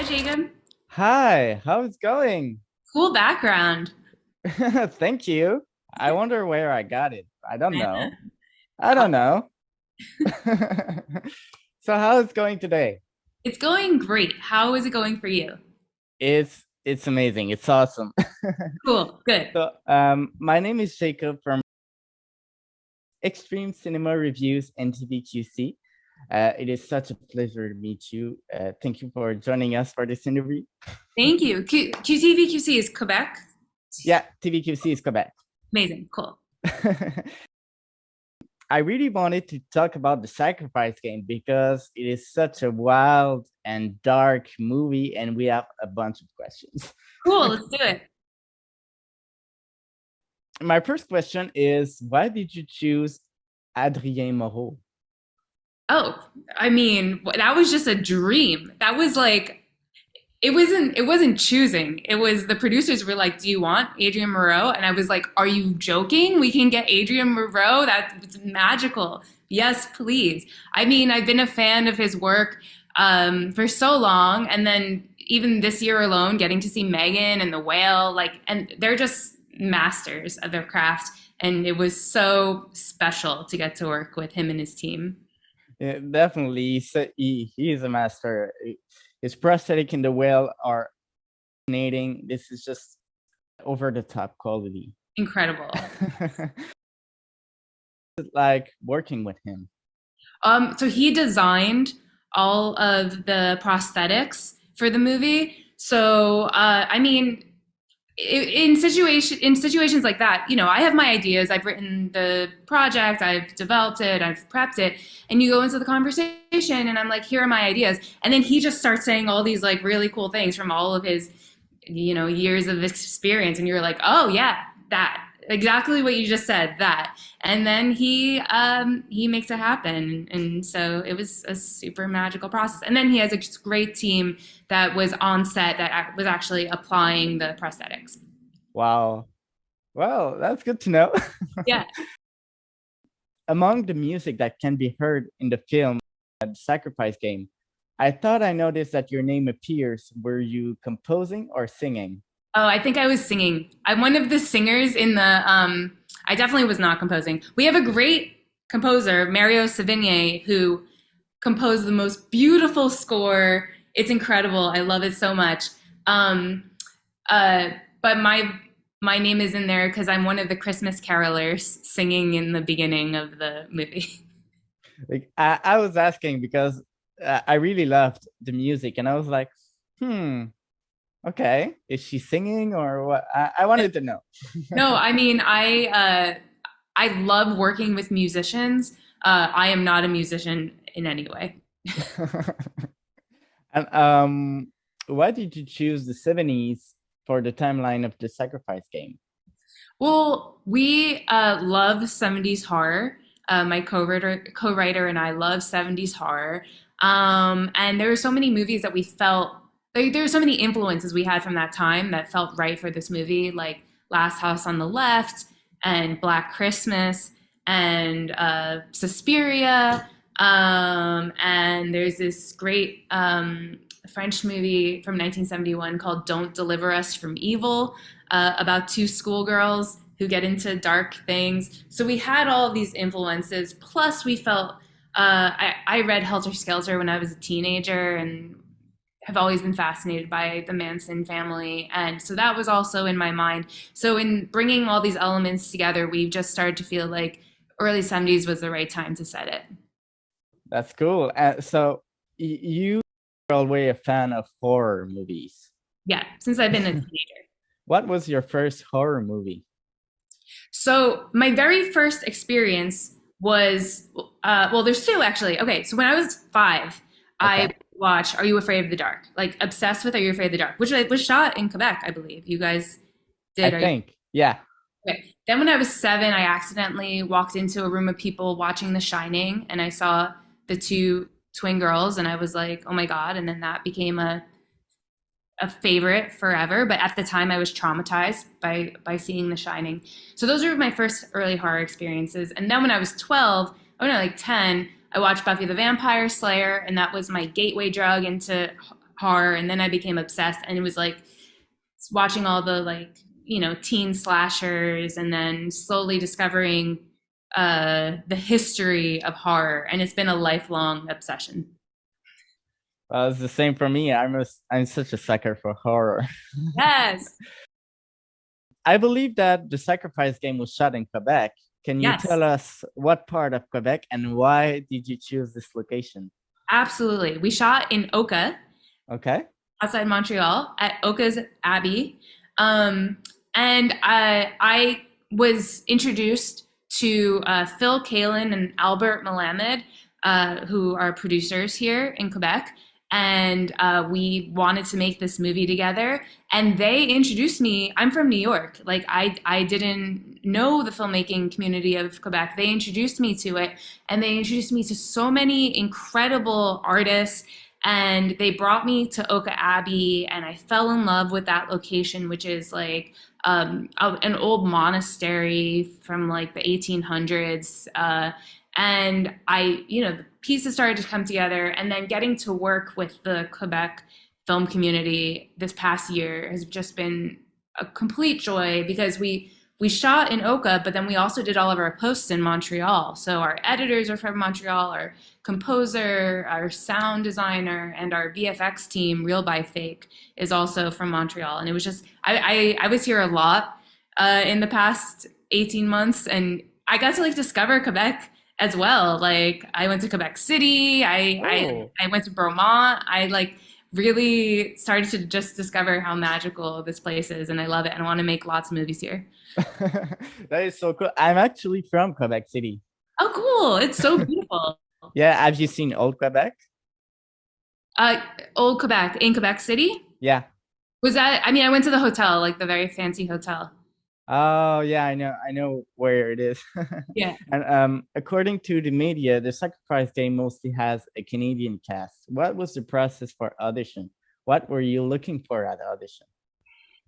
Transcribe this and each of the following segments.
Hi, Jacob. Hi, how's it going? Cool background. Thank you. I wonder where I got it. I don't I know. know. I don't know. So how's it going today? It's going great. How is it going for you? It's amazing. It's awesome. Cool. Good. My name is Jacob from Extreme Cinema Reviews and TVQC. It is such a pleasure to meet you. Thank you for joining us for this interview. Thank you. QTVQC is Quebec. Yeah, TVQC is Quebec. Amazing. Cool. I really wanted to talk about the Sacrifice Game because it is such a wild and dark movie, and we have a bunch of questions. Cool. Let's do it. My first question is, why did you choose Adrien Moreau? Oh, I mean, that was just a dream. That was like it wasn't choosing. It was the producers were like, "Do you want Adrian Moreau?" And I was like, "Are you joking? We can get Adrian Moreau? That's magical. Yes, please." I mean, I've been a fan of his work for so long, and then even this year alone, getting to see Megan and The Whale, like, and they're just masters of their craft. And it was so special to get to work with him and his team. Yeah, definitely, he is a master. His prosthetic in the whale are fascinating. This is just over the top quality. Incredible. Like working with him. So he designed all of the prosthetics for the movie. So I mean, in situations like that, you know, I have my ideas. I've written the project, I've developed it, I've prepped it, and you go into the conversation, and I'm like, here are my ideas, and then he just starts saying all these like really cool things from all of his, you know, years of experience, and you're like, oh yeah, that exactly what you just said, that, and then he makes it happen, and so it was a super magical process. And then he has a great team that was on set that was actually applying the prosthetics. Wow. Well, that's good to know. Yeah. Among the music that can be heard in the film, The Sacrifice Game, I thought I noticed that your name appears. Were you composing or singing? Oh, I think I was singing. I'm one of the singers in the. I definitely was not composing. We have a great composer, Mario Savigny, who composed the most beautiful score. It's incredible. I love it so much. Um, uh, but my name is in there because I'm one of the Christmas carolers singing in the beginning of the movie. Like I was asking because I really loved the music, and I was like, hmm, okay, is she singing or what? I wanted to know. No, I mean I love working with musicians. I am not a musician in any way. And why did you choose the 70s for the timeline of the Sacrifice Game? Well, we love 70s horror. My co-writer and I love 70s horror. And there were so many movies that we felt like there were so many influences we had from that time that felt right for this movie, like Last House on the Left and Black Christmas and Suspiria. And there's this great French movie from 1971 called Don't Deliver Us from Evil, about two schoolgirls who get into dark things. So we had all of these influences. Plus, we felt I read Helter Skelter when I was a teenager and have always been fascinated by the Manson family. And so that was also in my mind. So in bringing all these elements together, we just started to feel like early 70s was the right time to set it. That's cool. So you are always a fan of horror movies. Yeah, since I've been a teenager. What was your first horror movie? So my very first experience was well, there's two actually. Okay, so when I was 5, I Okay, watched Are You Afraid of the Dark? Like obsessed with Are You Afraid of the Dark, which was shot in Quebec, I believe. You guys I did Are You? think, yeah. Okay. Then when I was 7, I accidentally walked into a room of people watching The Shining, and I saw the two twin girls, and I was like, oh my God. And then that became a favorite forever. But at the time, I was traumatized by seeing The Shining. So those were my first early horror experiences. And then when I was 12, oh no, like 10, I watched Buffy the Vampire Slayer, and that was my gateway drug into horror, and then I became obsessed. And it was like watching all the like teen slashers, and then slowly discovering the history of horror, and it's been a lifelong obsession. It's the same for me. I'm such a sucker for horror. Yes, I believe that the Sacrifice game was shot in Quebec. Can you yes, tell us what part of Quebec and why did you choose this location? absolutely. We shot in Oka, Okay. outside Montreal, at Oka's Abbey. Um, and I was introduced to Phil Kalin and Albert Malamed, who are producers here in Quebec. And we wanted to make this movie together. And they introduced me. I'm from New York. Like I didn't know the filmmaking community of Quebec. They introduced me to it, and they introduced me to so many incredible artists, and they brought me to Oka Abbey, and I fell in love with that location, which is like an old monastery from like the 1800s. And the pieces started to come together, and then getting to work with the Quebec film community this past year has just been a complete joy, because we shot in Oka, but then we also did all of our posts in Montreal. So our editors are from Montreal, our composer, our sound designer, and our VFX team, Real by Fake, is also from Montreal. And it was just, I was here a lot in the past 18 months, and I got to like discover Quebec as well. Like I went to Quebec City, Oh, I went to Bromont. I like really started to just discover how magical this place is, and I love it. And I want to make lots of movies here. that is so cool. I'm actually from Quebec City. Oh, cool. It's so beautiful. Yeah, have you seen Old Quebec? Uh, Old Quebec, in Quebec City. Yeah. Was that, I mean, I went to the hotel, like the very fancy hotel. Oh, yeah, I know where it is. Yeah. And according to the media, the Sacrifice Game mostly has a Canadian cast. What was the process for audition? What were you looking for at audition?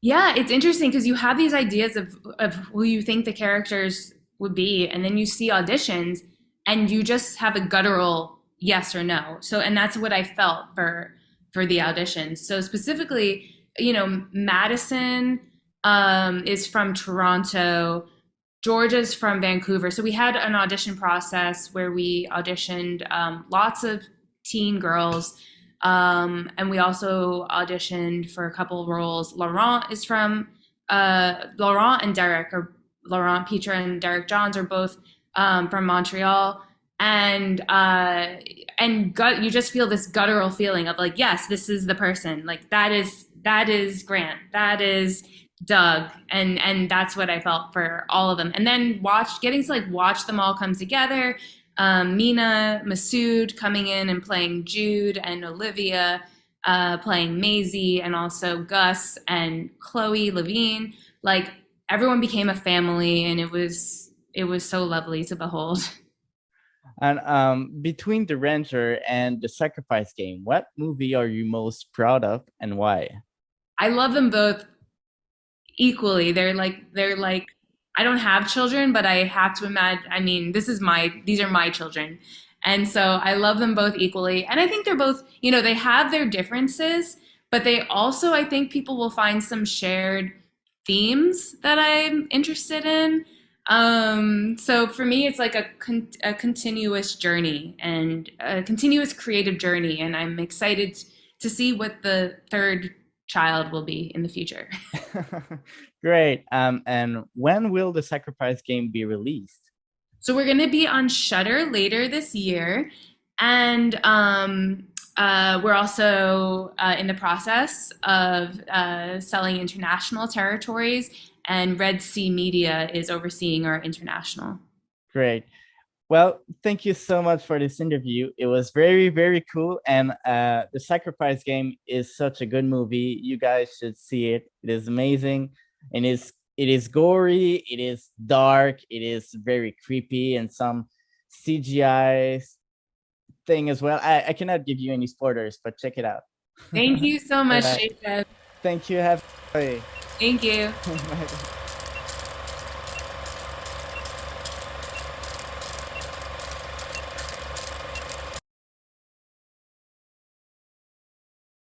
Yeah, it's interesting because you have these ideas of who you think the characters would be, and then you see auditions, and you just have a guttural yes or no. So, and that's what I felt for the auditions. So specifically, Madison is from Toronto, Georgia's from Vancouver. So we had an audition process where we auditioned lots of teen girls. And we also auditioned for a couple of roles. Laurent and Derek, or Laurent Petra and Derek Johns, are both from Montreal. And you just feel this guttural feeling of like, yes, this is the person. Like that is Grant. That is Doug, and that's what I felt for all of them. And then getting to like watch them all come together. Mina Masood coming in and playing Jude, and Olivia playing Maisie, and also Gus and Chloe Levine. Like everyone became a family, and it was so lovely to behold. And between The Ranger and The Sacrifice Game, what movie are you most proud of and why? I love them both equally. They're like I don't have children, but I have to imagine. I mean, these are my children, and so I love them both equally. And I think they're both, they have their differences, but they also, I think, people will find some shared themes that I'm interested in. So for me, it's like a continuous journey, and a continuous creative journey, and I'm excited to see what the third child will be in the future. Great. And when will The Sacrifice Game be released? So we're going to be on Shudder later this year, and we're also in the process of selling international territories, and Red Sea Media is overseeing our international. Great. Well, thank you so much for this interview. It was very, very cool. And The Sacrifice Game is such a good movie. You guys should see it. It is amazing. And it is gory, it is dark, it is very creepy, and some CGI thing as well. I cannot give you any spoilers, but check it out. Thank you so All much, right. Jacob. Thank you. Have a Thank you. Bye.